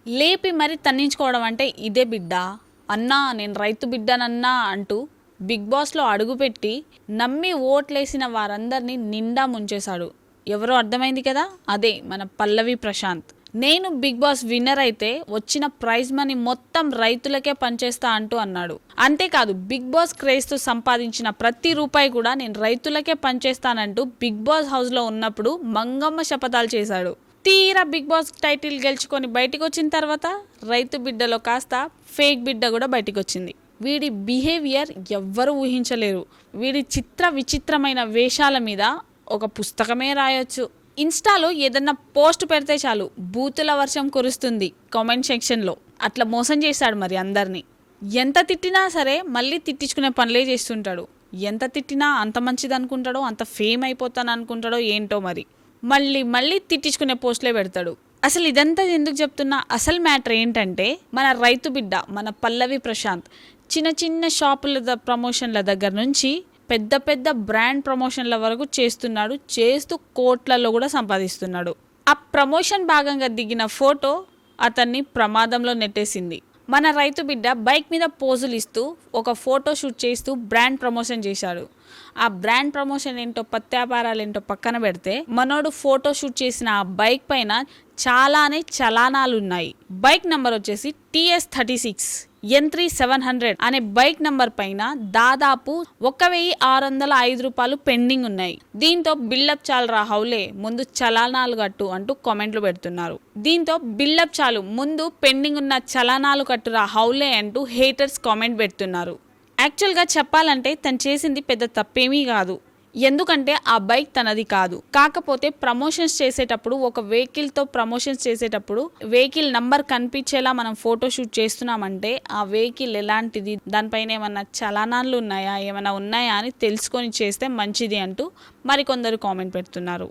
లేపి మరి తన్నించుకోవడం అంటే ఇదే బిడ్డ అన్నా నేను రైతు బిడ్డనన్నా అంటూ బిగ్ బాస్లో అడుగుపెట్టి నమ్మి ఓట్లేసిన వారందరినీ నిండా ముంచేశాడు. ఎవరో అర్థమైంది కదా, అదే మన పల్లవి ప్రశాంత్. నేను బిగ్ బాస్ విన్నర్ అయితే వచ్చిన ప్రైజ్ మనీ మొత్తం రైతులకే పనిచేస్తా అంటూ అన్నాడు. అంతేకాదు బిగ్ బాస్ క్రేజ్తో సంపాదించిన ప్రతి రూపాయి కూడా నేను రైతులకే పనిచేస్తానంటూ బిగ్ బాస్ హౌస్లో ఉన్నప్పుడు మంగమ్మ శపథాలు చేశాడు. తీరా బిగ్ బాస్ టైటిల్ గెలుచుకొని బయటకు వచ్చిన తర్వాత రైతు బిడ్డలో కాస్త ఫేక్ బిడ్డ కూడా బయటకు వచ్చింది. వీడి బిహేవియర్ ఎవ్వరూ ఊహించలేరు. వీడి చిత్ర విచిత్రమైన వేషాల మీద ఒక పుస్తకమే రాయొచ్చు. ఇన్స్టాలో ఏదన్నా పోస్ట్ పెడితే చాలు బూతుల వర్షం కురుస్తుంది కామెంట్ సెక్షన్లో. అట్లా మోసం చేశాడు మరి అందరినీ. ఎంత తిట్టినా సరే మళ్ళీ తిట్టించుకునే పనులే చేస్తుంటాడు. ఎంత తిట్టినా అంత మంచిది అనుకుంటాడో, అంత ఫేమ్ అయిపోతాను అనుకుంటాడో ఏంటో మరి. మళ్ళీ మళ్ళీ తిట్టించుకునే పోస్టులే పెడతాడు. అసలు ఇదంతా ఎందుకు చెప్తున్నా, అసలు మ్యాటర్ ఏంటంటే మన రైతు బిడ్డ మన పల్లవి ప్రశాంత్ చిన్న చిన్న షాపుల ప్రమోషన్ల దగ్గర నుంచి పెద్ద పెద్ద బ్రాండ్ ప్రమోషన్ల వరకు చేస్తున్నాడు. చేస్తూ కోట్లలో కూడా సంపాదిస్తున్నాడు. ఆ ప్రమోషన్ భాగంగా దిగిన ఫోటో అతన్ని ప్రమాదంలో నెట్టేసింది. మన రైతు బిడ్డ బైక్ మీద పోజులు ఇస్తూ ఒక ఫోటో షూట్ చేస్తూ బ్రాండ్ ప్రమోషన్ చేశాడు. ఆ బ్రాండ్ ప్రమోషన్ ఏంటో పత్యాపారాలు ఏంటో పక్కన పెడితే మనోడు ఫోటో షూట్ చేసిన ఆ బైక్ పైన చాలానే చలానాలు ఉన్నాయి. బైక్ నంబర్ వచ్చేసి TS36 N3700 అనే బైక్ నంబర్ పైన దాదాపు 1605 రూపాయలు పెండింగ్ ఉన్నాయి. దీంతో బిల్డప్ చాలు రా హౌలే, ముందు చలానాలు కట్టు అంటూ కామెంట్లు పెడుతున్నారు. దీంతో బిల్డప్ చాలు, ముందు పెండింగ్ ఉన్న చలానాలు కట్టురా హౌలే అంటూ హేటర్స్ కామెంట్ పెడుతున్నారు. యాక్చువల్గా చెప్పాలంటే తను చేసింది పెద్ద తప్పేమీ కాదు. ఎందుకంటే ఆ బైక్ తనది కాదు. కాకపోతే ప్రమోషన్స్ చేసేటప్పుడు ఒక వెహికల్తో ప్రమోషన్స్ చేసేటప్పుడు వెహికల్ నంబర్ కనిపించేలా మనం ఫోటో షూట్ చేస్తున్నామంటే ఆ వెహికల్ ఎలాంటిది, దానిపైన ఏమన్నా చలానాలు ఉన్నాయా, ఏమైనా ఉన్నాయా అని తెలుసుకొని చేస్తే మంచిది అంటూ మరికొందరు కామెంట్ పెడుతున్నారు.